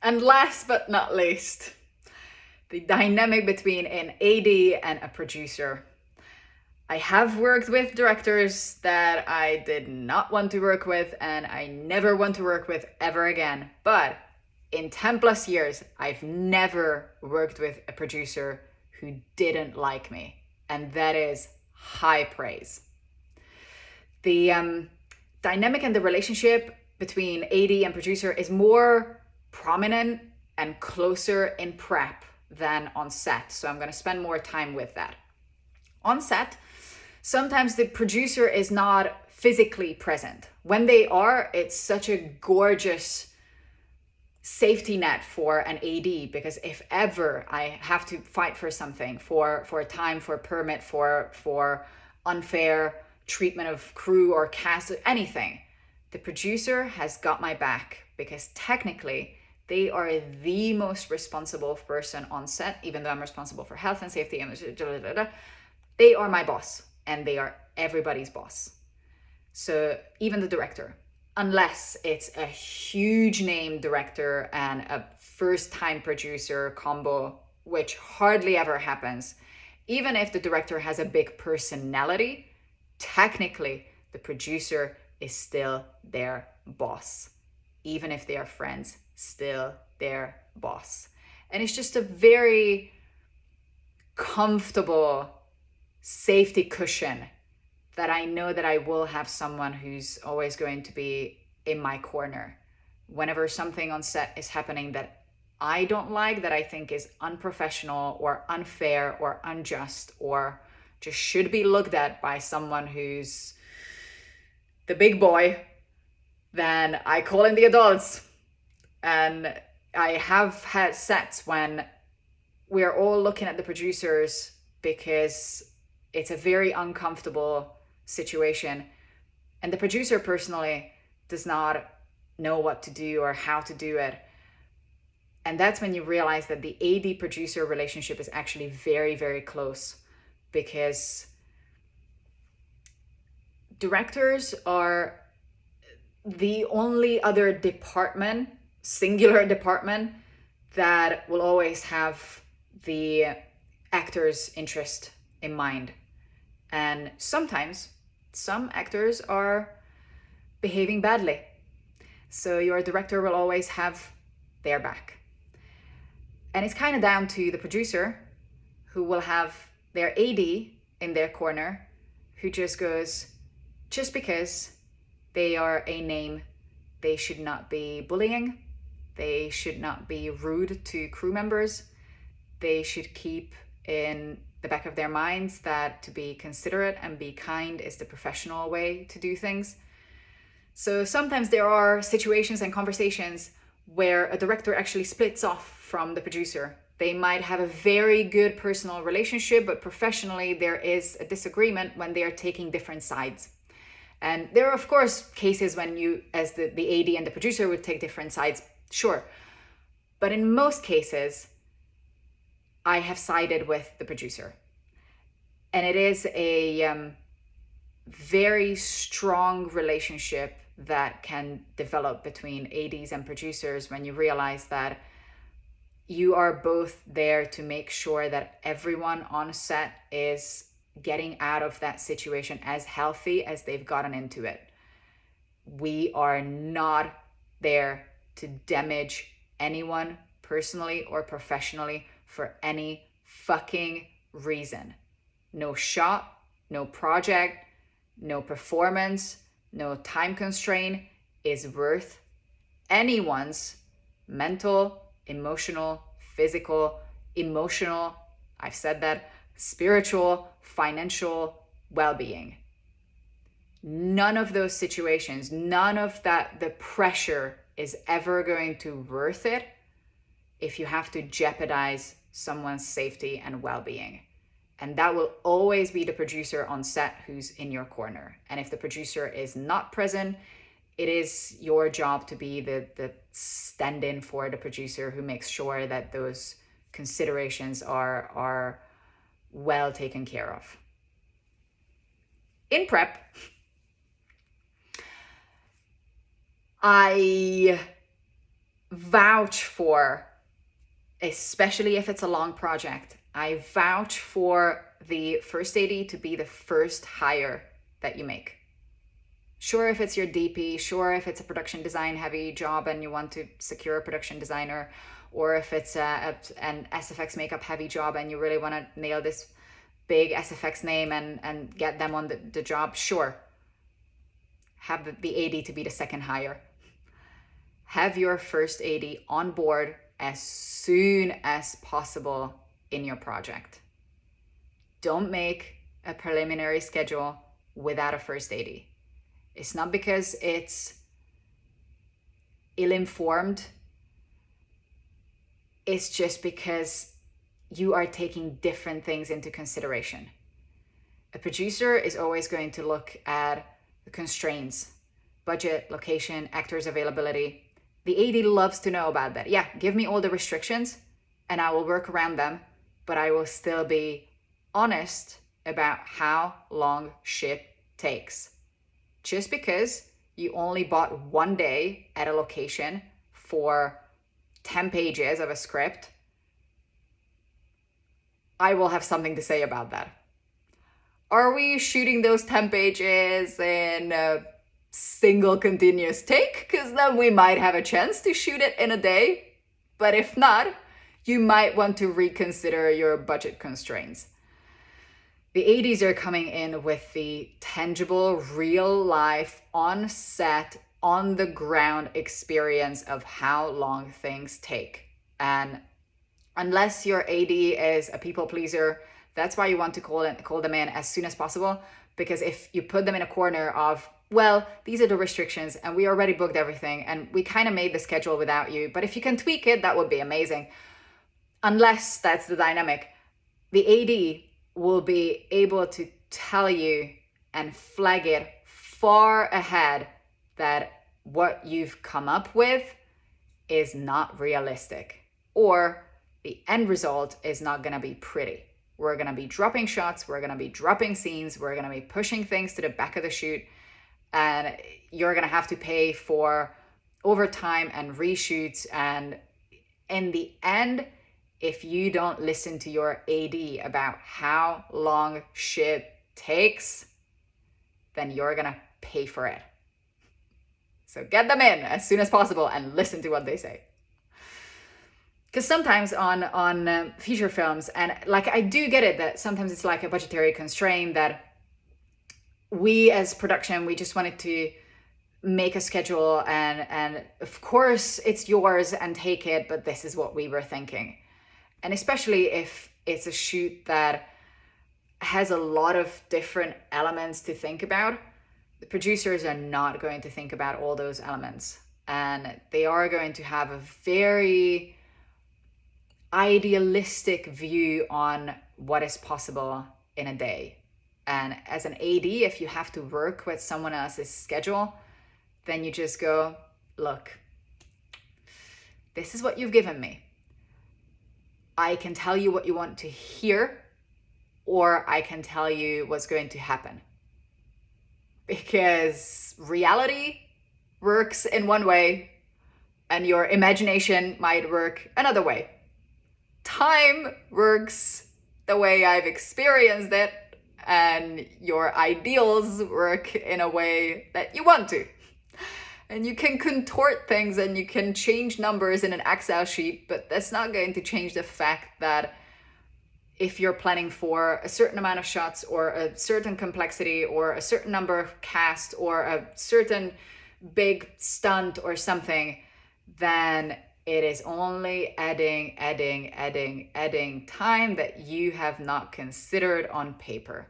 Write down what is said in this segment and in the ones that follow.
And last but not least, the dynamic between an AD and a producer. I have worked with directors that I did not want to work with and I never want to work with ever again. But in 10 plus years, I've never worked with a producer who didn't like me. And that is high praise. The dynamic and the relationship between AD and producer is more prominent and closer in prep than on set. So I'm going to spend more time with that. On set, sometimes the producer is not physically present. When they are, it's such a gorgeous safety net for an AD, because if ever I have to fight for something, for time, for permit, for unfair treatment of crew or cast, anything, the producer has got my back, because technically they are the most responsible person on set, even though I'm responsible for health and safety. They are my boss and they are everybody's boss. So even the director, unless it's a huge name director and a first time producer combo, which hardly ever happens, even if the director has a big personality, technically the producer is still their boss. Even if they are friends, still their boss. And it's just a very comfortable safety cushion that I know that I will have someone who's always going to be in my corner. Whenever something on set is happening that I don't like, that I think is unprofessional or unfair or unjust or just should be looked at by someone who's the big boy, then I call in the adults. And I have had sets when we're all looking at the producers because it's a very uncomfortable situation. And the producer personally does not know what to do or how to do it. And that's when you realize that the AD producer relationship is actually very, very close, because directors are the only other department, singular department, that will always have the actor's interest in mind. And sometimes some actors are behaving badly, so your director will always have their back. And it's kind of down to the producer, who will have their AD in their corner, who just goes, just because they are a name, they should not be bullying, they should not be rude to crew members, they should keep in the back of their minds that to be considerate and be kind is the professional way to do things. So sometimes there are situations and conversations where a director actually splits off from the producer. They might have a very good personal relationship, but professionally there is a disagreement when they are taking different sides. And there are, of course, cases when you, as the AD and the producer, would take different sides, sure. But in most cases, I have sided with the producer. And it is a very strong relationship that can develop between ADs and producers when you realize that you are both there to make sure that everyone on set is getting out of that situation as healthy as they've gotten into it. We are not there to damage anyone personally or professionally for any fucking reason. No shot, no project, no performance, no time constraint is worth anyone's mental, emotional, physical, emotional, I've said that, spiritual, financial well-being. None of those situations, none of that, the pressure is ever going to worth it if you have to jeopardize someone's safety and well-being. And that will always be the producer on set who's in your corner. And if the producer is not present, it is your job to be the stand-in for the producer who makes sure that those considerations are well taken care of. In prep, I vouch for, especially if it's a long project, I vouch for the first AD to be the first hire that you make. Sure, if it's your DP, sure, if it's a production design heavy job and you want to secure a production designer, or if it's an SFX makeup heavy job and you really want to nail this big SFX name and get them on the job, sure. Have the AD to be the second hire. Have your first AD on board as soon as possible in your project. Don't make a preliminary schedule without a first AD. It's not because it's ill-informed. It's just because you are taking different things into consideration. A producer is always going to look at the constraints, budget, location, actors availability. The AD loves to know about that. Yeah, give me all the restrictions and I will work around them, but I will still be honest about how long shit takes. Just because you only bought one day at a location for 10 pages of a script, I will have something to say about that. Are we shooting those 10 pages in a single continuous take? Because then we might have a chance to shoot it in a day. But if not, you might want to reconsider your budget constraints. The ADs are coming in with the tangible, real life, on set, on the ground experience of how long things take. And unless your AD is a people pleaser, that's why you want to call them in as soon as possible. Because if you put them in a corner of, well, these are the restrictions and we already booked everything and we kind of made the schedule without you, but if you can tweak it, that would be amazing. Unless that's the dynamic, the AD will be able to tell you and flag it far ahead that what you've come up with is not realistic, or the end result is not going to be pretty. We're going to be dropping shots, we're going to be dropping scenes, we're going to be pushing things to the back of the shoot, and you're going to have to pay for overtime and reshoots. And in the end, if you don't listen to your AD about how long shit takes, then you're going to pay for it. So get them in as soon as possible and listen to what they say. Because sometimes on feature films, and like I do get it that sometimes it's like a budgetary constraint that we as production, we just wanted to make a schedule and of course it's yours and take it, but this is what we were thinking. And especially if it's a shoot that has a lot of different elements to think about, the producers are not going to think about all those elements. And they are going to have a very idealistic view on what is possible in a day. And as an AD, if you have to work with someone else's schedule, then you just go, look, this is what you've given me. I can tell you what you want to hear, or I can tell you what's going to happen. Because reality works in one way, and your imagination might work another way. Time works the way I've experienced it, and your ideals work in a way that you want to. And you can contort things and you can change numbers in an Excel sheet, but that's not going to change the fact that if you're planning for a certain amount of shots or a certain complexity or a certain number of cast or a certain big stunt or something, then it is only adding time that you have not considered on paper.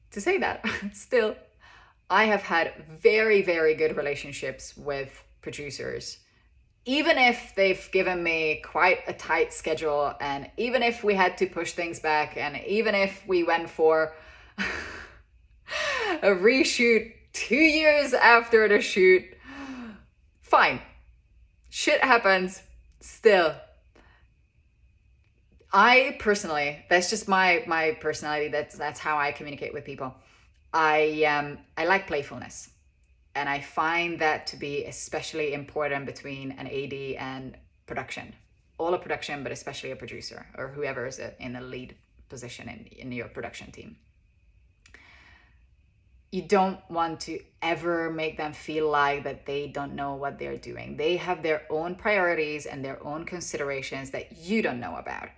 To say that, still, I have had very, very good relationships with producers. Even if they've given me quite a tight schedule, and even if we had to push things back, and even if we went for a reshoot 2 years after the shoot, fine. Shit happens. Still, I personally, that's just my personality. That's how I communicate with people. I like playfulness. And I find that to be especially important between an AD and production. All of production, but especially a producer or whoever is in a lead position in your production team. You don't want to ever make them feel like that they don't know what they're doing. They have their own priorities and their own considerations that you don't know about.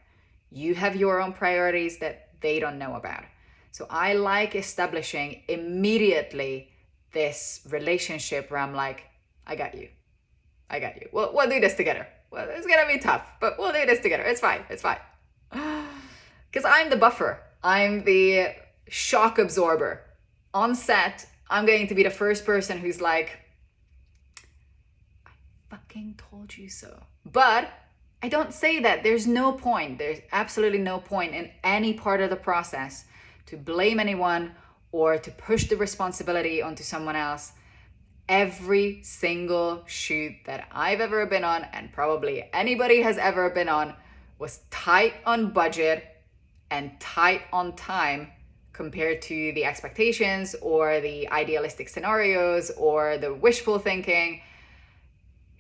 You have your own priorities that they don't know about. So I like establishing immediately this relationship where I'm like, I got you. We'll do this together. Well, it's gonna be tough, but we'll do this together. It's fine. Because I'm the buffer. I'm the shock absorber. On set, I'm going to be the first person who's like, I fucking told you so. But I don't say that. There's no point. There's absolutely no point in any part of the process to blame anyone or to push the responsibility onto someone else. Every single shoot that I've ever been on, and probably anybody has ever been on, was tight on budget and tight on time compared to the expectations or the idealistic scenarios or the wishful thinking.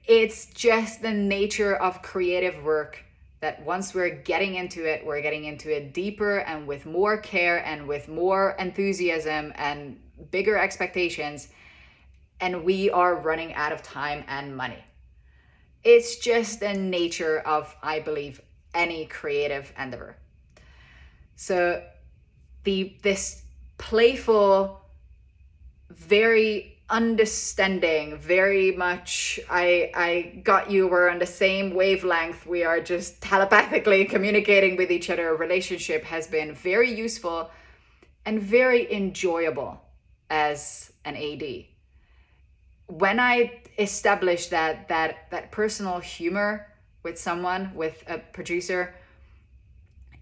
It's just the nature of creative work that once we're getting into it deeper and with more care and with more enthusiasm and bigger expectations, and we are running out of time and money. It's just the nature of, I believe, any creative endeavor. So this playful, very understanding, very much I got you, we're on the same wavelength, we are just telepathically communicating with each other relationship has been very useful and very enjoyable as an AD. When I established that personal humor with someone, with a producer,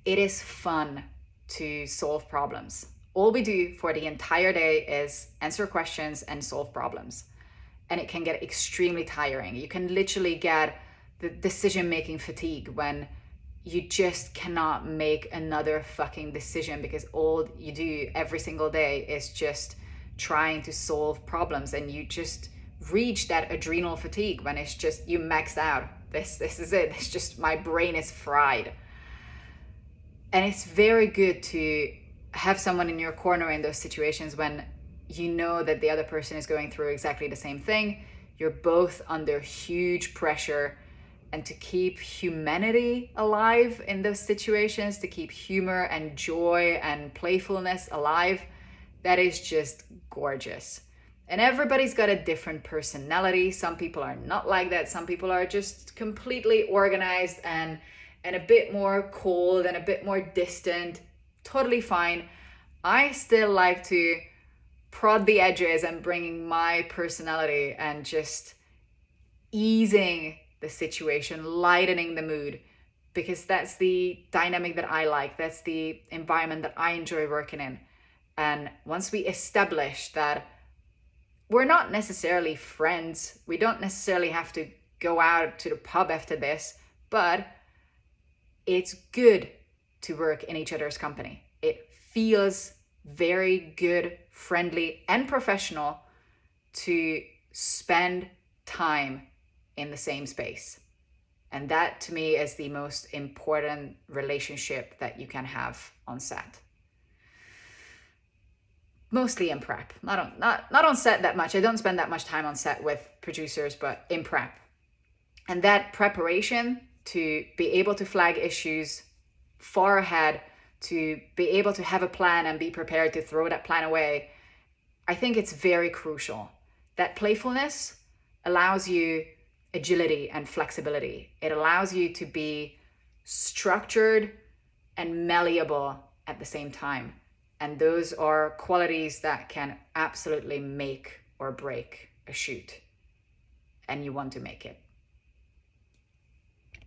it is fun to solve problems. All we do for the entire day is answer questions and solve problems. And it can get extremely tiring. You can literally get the decision-making fatigue when you just cannot make another fucking decision because all you do every single day is just trying to solve problems, and you just reach that adrenal fatigue when it's just you maxed out. This is it. It's just my brain is fried. And it's very good to have someone in your corner in those situations when you know that the other person is going through exactly the same thing. You're both under huge pressure, and to keep humanity alive in those situations, to keep humor and joy and playfulness alive, that is just gorgeous. And everybody's got a different personality. Some people are not like that. Some people are just completely organized and a bit more cold and a bit more distant. Totally fine. I still like to prod the edges and bringing my personality and just easing the situation, lightening the mood, because that's the dynamic that I like. That's the environment that I enjoy working in. And once we establish that we're not necessarily friends, we don't necessarily have to go out to the pub after this, but it's good to work in each other's company. It feels very good, friendly, and professional to spend time in the same space. And that to me is the most important relationship that you can have on set. Mostly in prep, not on set that much. I don't spend that much time on set with producers, but in prep. And that preparation to be able to flag issues far ahead, to be able to have a plan and be prepared to throw that plan away, I think it's very crucial. That playfulness allows you agility and flexibility. It allows you to be structured and malleable at the same time. And those are qualities that can absolutely make or break a shoot. And you want to make it.